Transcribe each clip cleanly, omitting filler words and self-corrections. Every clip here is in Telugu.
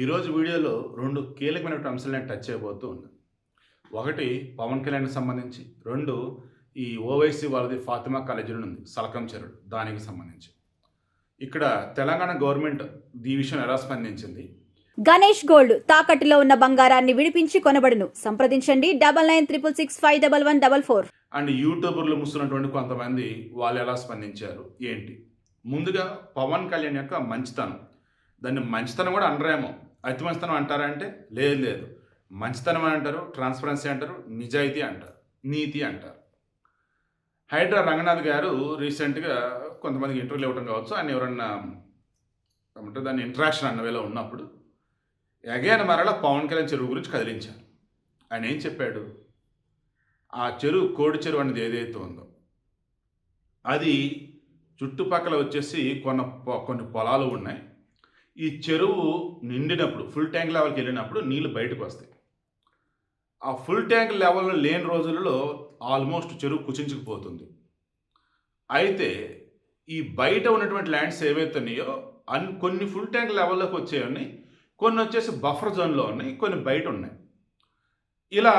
ఈరోజు వీడియోలో 2 కీలకమైనటువంటి అంశాలు నేను టచ్ చేయబోతూ ఉన్నాను. ఒకటి పవన్ కళ్యాణ్‌కి సంబంధించి, 2 ఈ ఓవైసీ వాళ్ళది ఫాతిమా కాలేజీ ఉంది సలకం చెరుడు దానికి సంబంధించి. ఇక్కడ తెలంగాణ గవర్నమెంట్ ఈ విషయంలో ఎలా స్పందించింది? గణేష్ గోల్డ్ తాకట్టులో ఉన్న బంగారాన్ని విడిపించి కొనబడును. సంప్రదించండి 9966651144. అండ్ యూట్యూబర్లు ముస్తున్నటువంటి కొంతమంది వాళ్ళు ఎలా స్పందించారు ఏంటి? ముందుగా పవన్ కళ్యాణ్ యొక్క మంచితనం, దాన్ని మంచితనం కూడా అనరేమో, అతి మంచితనం అంటారా అంటే లేదు లేదు, మంచితనం అని అంటారు, ట్రాన్స్పరెన్సీ అంటారు, నిజాయితీ అంటారు, నీతి అంటారు. హైడ్రా రంగనాథ్ గారు రీసెంట్గా కొంతమందికి ఇంటర్వ్యూలు ఇవ్వడం కావచ్చు, ఆయన ఎవరన్నా ఏమంటారు దాన్ని ఇంటరాక్షన్ అన్న వేళ ఉన్నప్పుడు అగైన్ మరలా పవన్ కళ్యాణ్ చెరువు గురించి కదిలించారు. ఆయన ఏం చెప్పాడు? ఆ చెరువు కోడి చెరువు అనేది ఏదైతే ఉందో అది చుట్టుపక్కల వచ్చేసి కొన్ని పొలాలు ఉన్నాయి. ఈ చెరువు నిండినప్పుడు ఫుల్ ట్యాంక్ లెవెల్కి వెళ్ళినప్పుడు నీళ్ళు బయటకు వస్తాయి. ఆ ఫుల్ ట్యాంక్ లెవెల్లో లేని రోజులలో ఆల్మోస్ట్ చెరువు కుచించుకుపోతుంది. అయితే ఈ బయట ఉన్నటువంటి ల్యాండ్స్ ఏవైతే ఉన్నాయో కొన్ని ఫుల్ ట్యాంక్ లెవెల్లోకి వచ్చేవన్నీ, కొన్ని వచ్చేసి బఫర్ జోన్లో ఉన్నాయి, కొన్ని బయట ఉన్నాయి. ఇలా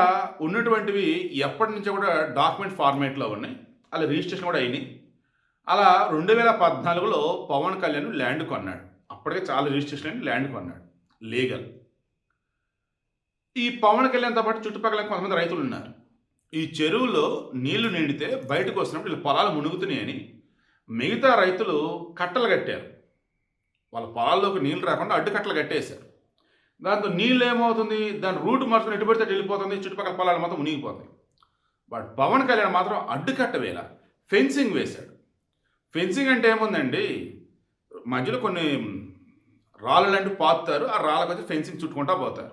ఉన్నటువంటివి ఎప్పటి నుంచో కూడా డాక్యుమెంట్ ఫార్మేట్లో ఉన్నాయి, అలా రిజిస్ట్రేషన్ కూడా అయినాయి. అలా 2014లో పవన్ కళ్యాణ్ ల్యాండ్ కొన్నాడు. అప్పటికే చాలా రిజిస్ట్రేషన్ అయిన ల్యాండ్ కొన్నాడు, లీగల్. ఈ పవన్ కళ్యాణ్తో పాటు చుట్టుపక్కల కొంతమంది రైతులు ఉన్నారు. ఈ చెరువులో నీళ్లు నిండితే బయటకు వస్తున్నప్పుడు వీళ్ళ పొలాలు మునుగుతున్నాయని మిగతా రైతులు కట్టలు కట్టారు. వాళ్ళ పొలాల్లోకి నీళ్ళు రాకుండా అడ్డుకట్టలు కట్టేశారు. దాంతో నీళ్ళు ఏమవుతుంది, దాని రూట్ మార్చుకుని ఎటు పడితే వెళ్ళిపోతుంది, చుట్టుపక్కల పొలాలు మొత్తం మునిగిపోతాయి. బట్ పవన్ కళ్యాణ్ మాత్రం అడ్డుకట్ట వేళ ఫెన్సింగ్ వేశాడు. ఫెన్సింగ్ అంటే ఏముందండి, మధ్యలో కొన్ని రాళ్ళు లాంటివి పాతుతారు, ఆ రాళ్ళకి వచ్చి ఫెన్సింగ్ చుట్టుకుంటా పోతారు.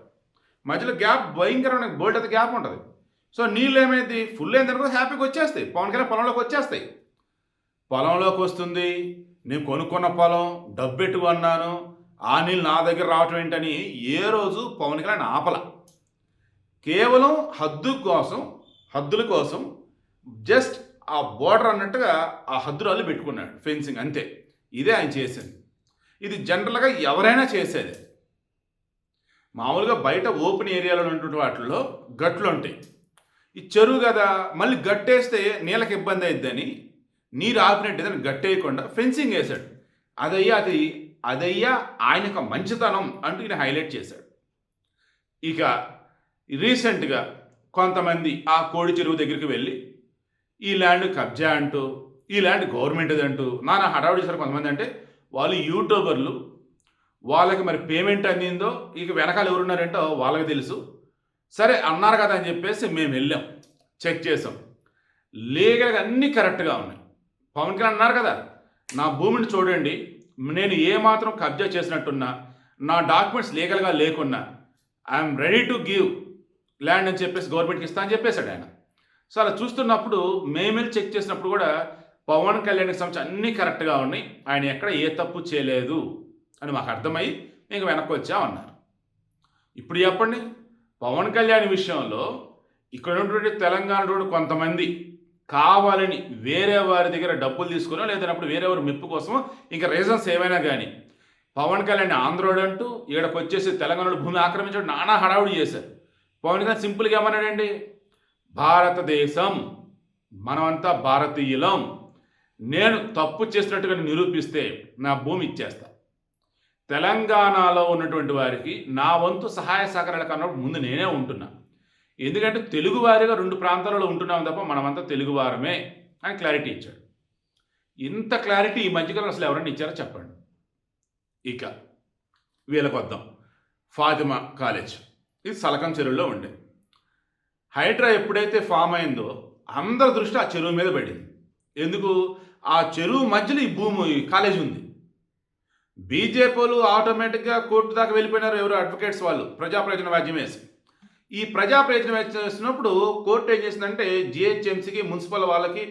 మధ్యలో గ్యాప్ భయంకరమైన బోల్డ్ అయితే గ్యాప్ ఉంటుంది. సో నీళ్ళు ఏమైంది, ఫుల్ అయిన తర్వాత హ్యాపీగా వచ్చేస్తాయి, పవన్ కళ్యాణ్ పొలంలోకి వచ్చేస్తాయి. పొలంలోకి వస్తుంది, నేను కొనుక్కున్న పొలం డబ్బెట్టు కొన్నాను, ఆ నీళ్ళు నా దగ్గర రావటం ఏంటని ఏ రోజు పవన్ కళ్యాణ్ ఆపల. కేవలం హద్దుల కోసం జస్ట్ ఆ బోర్డర్ అన్నట్టుగా ఆ హద్దురాలు పెట్టుకున్నాడు, ఫెన్సింగ్, అంతే. ఇదే ఆయన చేసింది. ఇది జనరల్గా ఎవరైనా చేసేది. మామూలుగా బయట ఓపెన్ ఏరియాలో ఉన్నటువంటి వాటిల్లో గట్లు ఉంటాయి. ఈ చెరువు కదా, మళ్ళీ గట్టేస్తే నీళ్ళకి ఇబ్బంది అయిద్దని నీరు ఆపినట్టు దాన్ని గట్టేయకుండా ఫెన్సింగ్ వేశాడు. అదయ్యా ఆయన యొక్క మంచితనం అంటూ ఈయన హైలైట్ చేశాడు. ఇక రీసెంట్గా కొంతమంది ఆ కోడి చెరువు దగ్గరికి వెళ్ళి ఈ ల్యాండ్ కబ్జా అంటూ, ఈ ల్యాండ్ గవర్నమెంట్ది అంటూ నానా హడావుడి చేశారు. కొంతమంది అంటే వాళ్ళు యూట్యూబర్లు, వాళ్ళకి మరి పేమెంట్ అందిందో ఇక వెనకాల ఎవరున్నారంటో వాళ్ళకి తెలుసు. సరే అన్నారు కదా అని చెప్పేసి మేము వెళ్ళాం, చెక్ చేసాం, లీగల్గా అన్నీ కరెక్ట్గా ఉన్నాయి. పవన్ కళ్యాణ్ అన్నారు కదా, నా భూమిని చూడండి, నేను ఏమాత్రం కబ్జా చేసినట్టున్నా, నా డాక్యుమెంట్స్ లీగల్గా లేకున్నా I'm ready to give land అని చెప్పేసి గవర్నమెంట్కి ఇస్తా అని చెప్పేశాడు ఆయన. సో అలా చూస్తున్నప్పుడు మేము వెళ్ళి చెక్ చేసినప్పుడు కూడా పవన్ కళ్యాణ్కి సంబంధించి అన్నీ కరెక్ట్గా ఉన్నాయి, ఆయన ఎక్కడ ఏ తప్పు చేయలేదు అని మాకు అర్థమై ఇంక వెనక్కి వచ్చామన్నారు. ఇప్పుడు చెప్పండి, పవన్ కళ్యాణ్ విషయంలో ఇక్కడ ఉన్నటువంటి తెలంగాణలో కొంతమంది కావాలని వేరే వారి దగ్గర డబ్బులు తీసుకున్నా, లేదన్నప్పుడు వేరే వారి మెప్పు కోసమో ఇంకా రీజన్స్ ఏమైనా కానీ పవన్ కళ్యాణ్ ఆంధ్రోడు అంటూ ఇక్కడికి వచ్చేసి తెలంగాణలో భూమి ఆక్రమించడం నానా హడావుడి చేశారు. పవన్ కళ్యాణ్ సింపుల్గా ఏమన్నాడండి, భారతదేశం, మనమంతా భారతీయులం, నేను తప్పు చేసినట్టుగా నిరూపిస్తే నా భూమి ఇచ్చేస్తా, తెలంగాణలో ఉన్నటువంటి వారికి నా వంతు సహాయ సహకారాలు కన్నప్పుడు ముందు నేనే ఉంటున్నా, ఎందుకంటే తెలుగువారిగా 2 ప్రాంతాలలో ఉంటున్నాం తప్ప మనమంతా తెలుగువారమే అని క్లారిటీ ఇచ్చాడు. ఇంత క్లారిటీ ఈ మధ్యకాలంలో అసలు ఎవరైనా ఇచ్చారో చెప్పండి. ఇక వీళ్ళకి వద్దాం. ఫాతిమా కాలేజ్ ఇది సలకం చెరువులో ఉండే. హైడ్రా ఎప్పుడైతే ఫామ్ అయిందో అందరి దృష్టి ఆ చెరువు మీద పడింది. ఎందుకు, ఆ చెరువు మధ్యలో ఈ కాలేజ్ ఉంది. బీజేపీలు ఆటోమేటిక్గా కోర్టు దాకా వెళ్ళిపోయినారు, ఎవరు అడ్వకేట్స్ వాళ్ళు ప్రజా ప్రయోజన వ్యాజ్యం వేసి. ఈ ప్రజా ప్రయోజన వ్యాజ్యం వేసినప్పుడు కోర్టు ఏం చేసిందంటే జిహెచ్ఎంసీకి, మున్సిపల్ వాళ్ళకి,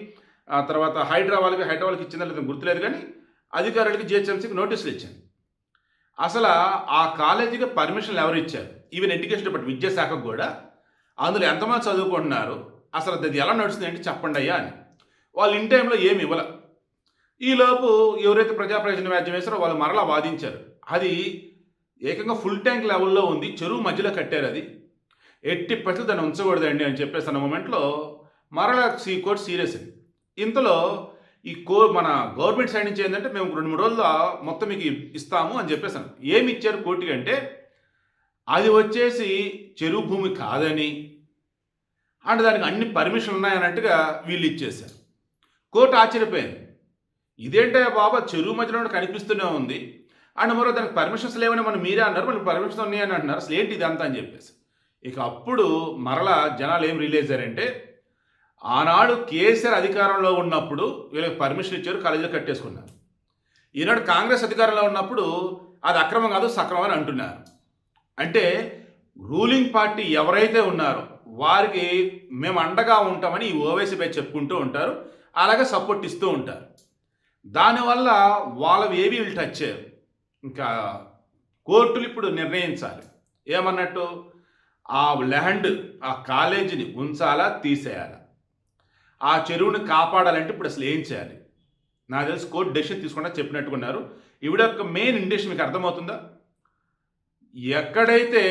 ఆ తర్వాత హైడ్రా వాళ్ళకి ఇచ్చిందో లేదో గుర్తులేదు కానీ అధికారులకి జిహెచ్ఎంసీకి నోటీసులు ఇచ్చింది. అసలు ఆ కాలేజీకి పర్మిషన్లు ఎవరు ఇచ్చారు, ఈవెన్ ఎడ్యుకేషన్ డిపార్ట్మెంట్, విద్యాశాఖకు కూడా అందులో ఎంతమంది చదువుకుంటున్నారు, అసలు అది ఎలా నడుస్తుంది అంటే చెప్పండి అయ్యా అని. వాళ్ళు ఇన్ టైంలో ఏమి ఇవ్వాల. ఈలోపు ఎవరైతే ప్రజా ప్రయోజన వ్యాజ్యం వేశారో వాళ్ళు మరలా వాదించారు. అది ఏకంగా ఫుల్ ట్యాంక్ లెవెల్లో ఉంది, చెరువు మధ్యలో కట్టారు, అది ఎట్టి పరిస్థితులు దాన్ని ఉంచకూడదండి అని చెప్పేసి అన్న మూమెంట్లో మరలా కోర్టు సీరియస్ అయింది. ఇంతలో ఈ మన గవర్నమెంట్ సైడ్ నుంచి ఏంటంటే మేము 2-3 రోజుల్లో మొత్తం మీకు ఇస్తాము అని చెప్పేసాను. ఏమి ఇచ్చారు కోర్టుకి అంటే అది వచ్చేసి చెరువు భూమి కాదని, అంటే దానికి అన్ని పర్మిషన్లు ఉన్నాయన్నట్టుగా వీళ్ళు ఇచ్చేశారు. కోర్టు ఆశ్చర్యపోయింది, ఇదేంటే బాబా చెరువు మధ్యలో కనిపిస్తూనే ఉంది అండ్ మరో దానికి పర్మిషన్స్ లేవని మనం మీరే అన్నారు, మళ్ళీ పర్మిషన్స్ ఉన్నాయని అంటున్నారు, అసలు ఏంటి ఇదంతా అని చెప్పేసి. ఇక అప్పుడు మరలా జనాలు ఏం రిలీజ్ అయ్యారంటే ఆనాడు కేసీఆర్ అధికారంలో ఉన్నప్పుడు వీళ్ళకి పర్మిషన్ ఇచ్చారు, కాలేజీలో కట్టేసుకున్నారు. ఈనాడు కాంగ్రెస్ అధికారంలో ఉన్నప్పుడు అది అక్రమం కాదు సక్రమం అని అంటున్నారు. అంటే రూలింగ్ పార్టీ ఎవరైతే ఉన్నారో వారికి మేము అండగా ఉంటామని ఈ ఓవైసీపై చెప్పుకుంటూ ఉంటారు, అలాగే సపోర్ట్ ఇస్తూ ఉంటారు. దానివల్ల వాళ్ళవి ఏవి వీళ్ళు టచ్ చేయరు. ఇంకా కోర్టులు ఇప్పుడు నిర్ణయించాలి ఏమన్నట్టు, ఆ ల్యాండ్ ఆ కాలేజీని ఉంచాలా తీసేయాలా, ఆ చెరువుని కాపాడాలంటే ఇప్పుడు అసలు ఏం చేయాలి. నాకు తెలిసి కోర్టు డెసిషన్ తీసుకుంటా చెప్పినట్టుకున్నారు. ఇవిడ యొక్క మెయిన్ ఇండెక్షన్ మీకు అర్థమవుతుందా, ఎక్కడైతే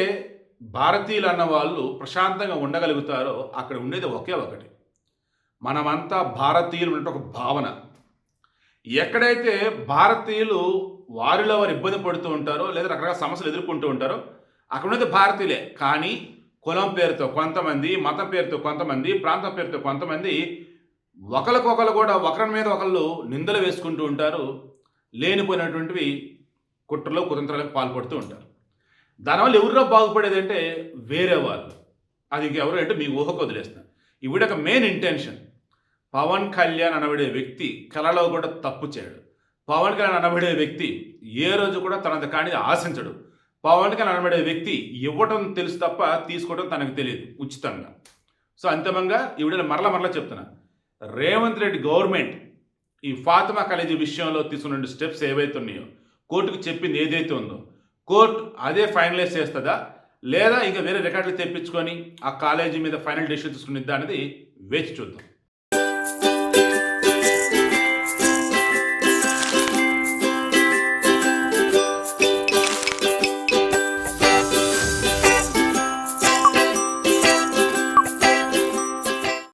భారతీయులు అన్న వాళ్ళు ప్రశాంతంగా ఉండగలుగుతారో అక్కడ ఉండేది ఒకే ఒకటి, మనమంతా భారతీయులు ఉన్నట్టు ఒక భావన. ఎక్కడైతే భారతీయులు వారిలో వారు ఇబ్బంది పడుతూ ఉంటారో లేదా రకరకాల సమస్యలు ఎదుర్కొంటూ ఉంటారో అక్కడ ఉన్నది భారతీయులే. కానీ కులం పేరుతో కొంతమంది, మతం పేరుతో కొంతమంది, ప్రాంతం పేరుతో కొంతమంది ఒకరికొకరు కూడా ఒకరి మీద ఒకళ్ళు నిందలు వేసుకుంటూ ఉంటారు, లేనిపోయినటువంటివి కుట్రలో కుతంత్రాలకు పాల్పడుతూ ఉంటారు. దానివల్ల ఎవరిలో బాగుపడేది అంటే వేరే వాళ్ళు, అది ఇంకెవరు అంటే మీ ఊహకు వదిలేస్తున్నారు. ఇవిడ ఒక మెయిన్ ఇంటెన్షన్, పవన్ కళ్యాణ్ అనబడే వ్యక్తి కలలో కూడా తప్పు చేయడు. పవన్ కళ్యాణ్ అనబడే వ్యక్తి ఏ రోజు కూడా తనది కానిది ఆశించడు. పవన్ కళ్యాణ్ అనబడే వ్యక్తి ఇవ్వటం తెలుసు తప్ప తీసుకోవడం తనకు తెలియదు ఉచితంగా. సో అంతిమంగా ఈవిడ మరలా చెప్తున్నా, రేవంత్ రెడ్డి గవర్నమెంట్ ఈ ఫాతిమా కాలేజీ విషయంలో తీసుకున్న స్టెప్స్ ఏవైతే ఉన్నాయో, కోర్టుకు చెప్పింది ఏదైతే ఉందో కోర్టు అదే ఫైనలైజ్ చేస్తుందా లేదా ఇంకా వేరే రికార్డులు తెప్పించుకొని ఆ కాలేజీ మీద ఫైనల్ డెసిషన్ తీసుకునిద్దా అనేది వేచి చూద్దాం.